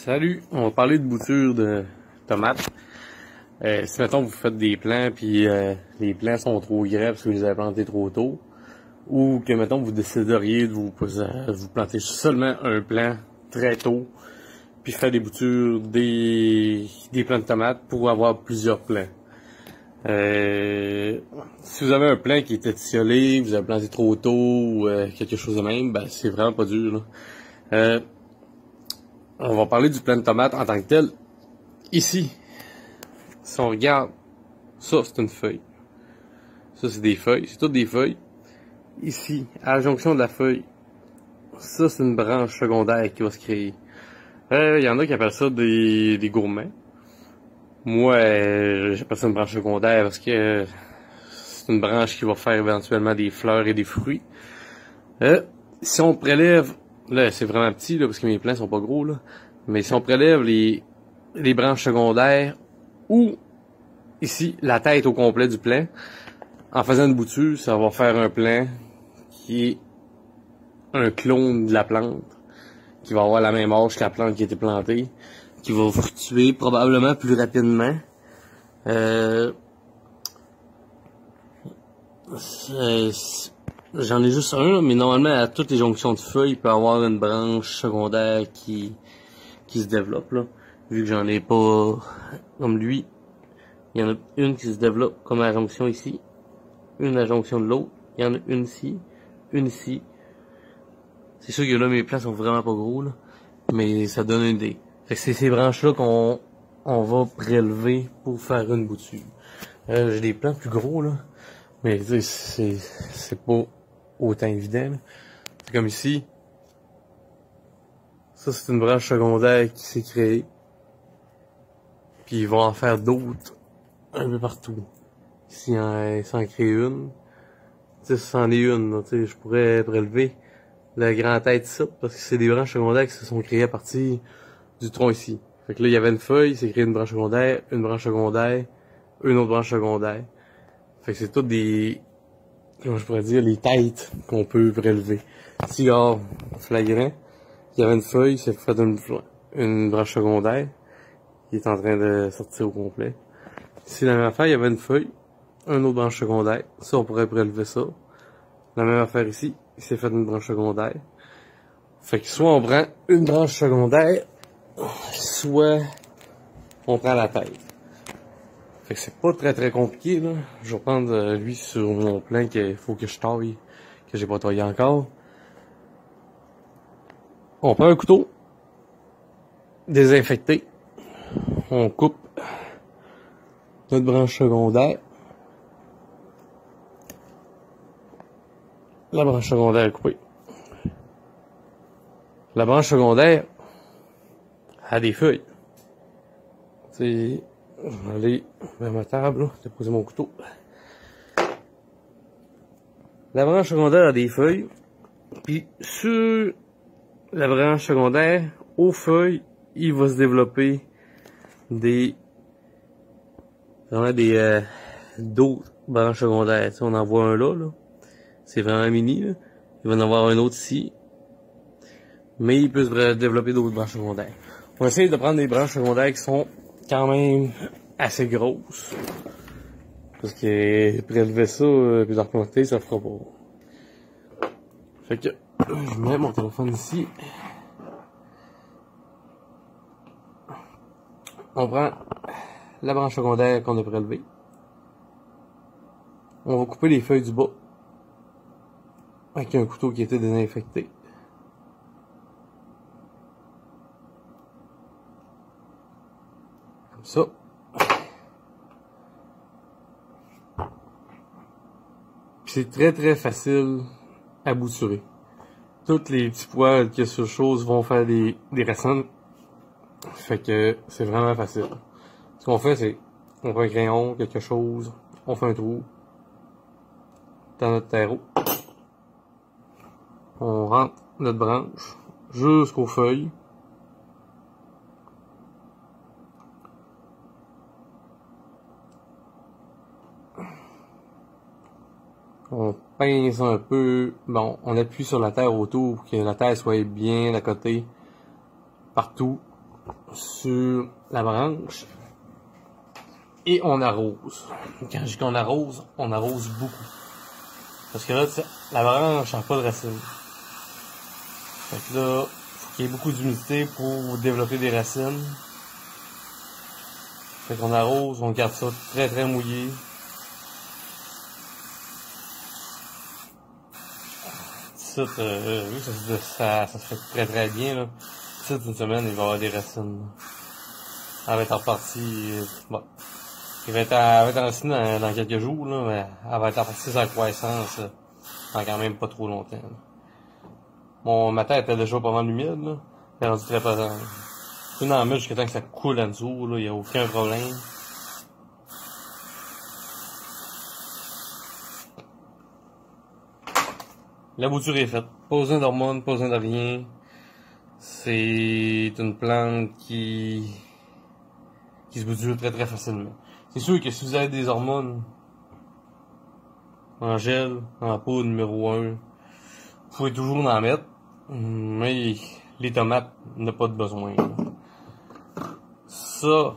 Salut, on va parler de bouture de tomates. Si mettons vous faites des plants puis les plants sont trop grais parce que vous les avez plantés trop tôt, ou que mettons vous décideriez de vous planter seulement un plant très tôt, puis faire des boutures des plants de tomates pour avoir plusieurs plants. Si vous avez un plant qui est étiolé, vous avez planté trop tôt ou quelque chose de même, ben c'est vraiment pas dur là. On va parler du plant de tomate en tant que tel. Ici, si on regarde, ça c'est une feuille. Ça c'est des feuilles, c'est toutes des feuilles. Ici, à la jonction de la feuille, ça c'est une branche secondaire qui va se créer. Il y en a qui appellent ça des gourmands. Moi, j'appelle ça une branche secondaire parce que c'est une branche qui va faire éventuellement des fleurs et des fruits. Si on prélève, là c'est vraiment petit là, parce que mes plants sont pas gros là, mais si on prélève les branches secondaires ou ici la tête au complet du plant, en faisant une bouture, ça va faire un plant qui est un clone de la plante, qui va avoir la même âge que la plante qui a été plantée, qui va fructuer probablement plus rapidement. J'en ai juste un, mais normalement à toutes les jonctions de feuilles, il peut y avoir une branche secondaire qui se développe là. Vu que j'en ai pas comme lui, il y en a une qui se développe comme à la jonction ici, une à la jonction de l'autre, il y en a une ici, une ici. C'est sûr que là mes plants sont vraiment pas gros là, mais ça donne une idée. Fait que c'est ces branches là qu'on va prélever pour faire une bouture. J'ai des plants plus gros là, mais c'est pas autant évident. C'est comme ici. Ça c'est une branche secondaire qui s'est créée. Puis ils vont en faire d'autres un peu partout. Ici, s'en crée une. Tu sais, c'en est une, là, tu sais, je pourrais prélever la grande tête ça, parce que c'est des branches secondaires qui se sont créées à partir du tronc ici. Fait que là, il y avait une feuille, c'est créé une branche secondaire, une autre branche secondaire. Fait que c'est toutes des, comment je pourrais dire, les têtes qu'on peut prélever. Si, regarde, flagrant, il y avait une feuille, c'est fait une branche secondaire, qui est en train de sortir au complet. Si la même affaire, il y avait une feuille, une autre branche secondaire, ça on pourrait prélever ça. La même affaire ici, il s'est fait une branche secondaire. Fait que soit on prend une branche secondaire, soit on prend la tête. Fait que c'est pas très compliqué là. Je vais prendre lui sur mon plan qu'il faut que je taille, que j'ai pas taillé encore. On prend un couteau, désinfecté. On coupe notre branche secondaire. La branche secondaire est coupée. La branche secondaire a des feuilles. Je vais aller vers ma table, là, déposer mon couteau. La branche secondaire a des feuilles. Puis sur la branche secondaire, aux feuilles, il va se développer d'autres branches secondaires. T'sais, on en voit un là. C'est vraiment mini, là. Il va en avoir un autre ici. Mais il peut se développer d'autres branches secondaires. On va essayer de prendre des branches secondaires qui sont quand même assez grosses. Parce que prélever ça puis le replanter, ça fera pas. Fait que je mets mon téléphone ici. On prend la branche secondaire qu'on a prélevée. On va couper les feuilles du bas avec un couteau qui était désinfecté. Comme ça. Puis c'est très facile à bouturer. Toutes les petits poils qu'il y a sur chose vont faire des racines. Fait que c'est vraiment facile. Ce qu'on fait, c'est on prend un crayon, quelque chose, on fait un trou dans notre terreau. On rentre notre branche jusqu'aux feuilles. On pince un peu. Bon, on appuie sur la terre autour pour que la terre soit bien à côté, partout. sur la branche et on arrose. Quand je dis qu'on arrose, on arrose beaucoup. Parce que là, la branche n'a pas de racines. Fait que là, faut qu'il y ait beaucoup d'humidité pour développer des racines. Fait qu'on arrose, on garde ça très très mouillé. Ça, vu que ça se fait très très bien, là. Ça, une semaine, il va y avoir des racines. Elle va être repartie, bon. Elle va être enracinée dans quelques jours, là, mais elle va être repartie sa croissance dans quand même pas trop longtemps, là. Ma terre était déjà pas mal humide, là. Elle est rendue très pesante. Tu dans la mûche jusqu'à temps que ça coule en dessous, là, y a aucun problème. La bouture est faite. Pas besoin d'hormones, pas besoin de rien. C'est une plante qui se bouture très très facilement. C'est sûr que si vous avez des hormones en gel, en poudre numéro 1, vous pouvez toujours en mettre, mais les tomates n'ont pas de besoin. Ça,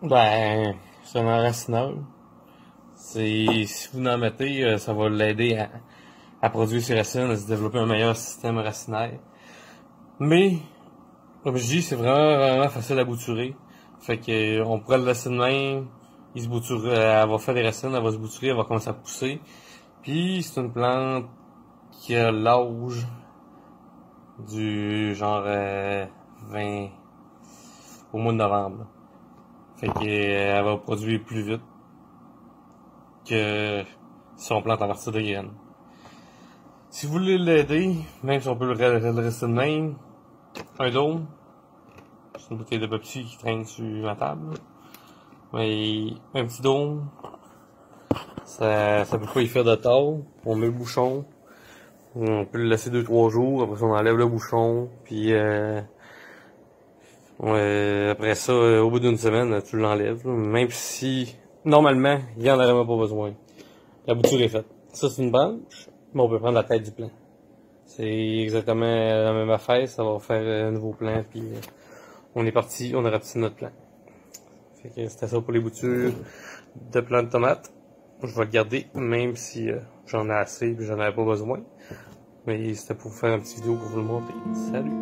ben, c'est un enracineur. Si vous en mettez, ça va l'aider à produire ses racines, à se développer un meilleur système racinaire. Mais, comme je dis, c'est vraiment facile à bouturer. Fait que on pourrait le laisser de même, il se bouture, elle va faire des racines, elle va se bouturer, elle va commencer à pousser. Puis c'est une plante qui a l'âge du genre 20 au mois de novembre. Fait que elle va produire plus vite que si on plante à partir de graines. Si vous voulez l'aider, même si on peut le rester de même, un dôme, c'est une bouteille de Pepsi qui traîne sur ma table. Mais un petit dôme, ça peut pas y faire de tort. On met le bouchon, on peut le laisser 2-3 jours, après ça on enlève le bouchon, puis après ça, au bout d'une semaine, tu l'enlèves. Même si, normalement, il y en a vraiment pas besoin. La bouture est faite. Ça c'est une branche, mais on peut prendre la tête du plant. C'est exactement la même affaire, ça va faire un nouveau plant, puis on est parti, on a rapetissé notre plant. Fait que c'était ça pour les boutures de plants de tomates. Je vais le garder, même si j'en ai assez et j'en avais pas besoin. Mais c'était pour faire une petite vidéo pour vous le montrer. Salut!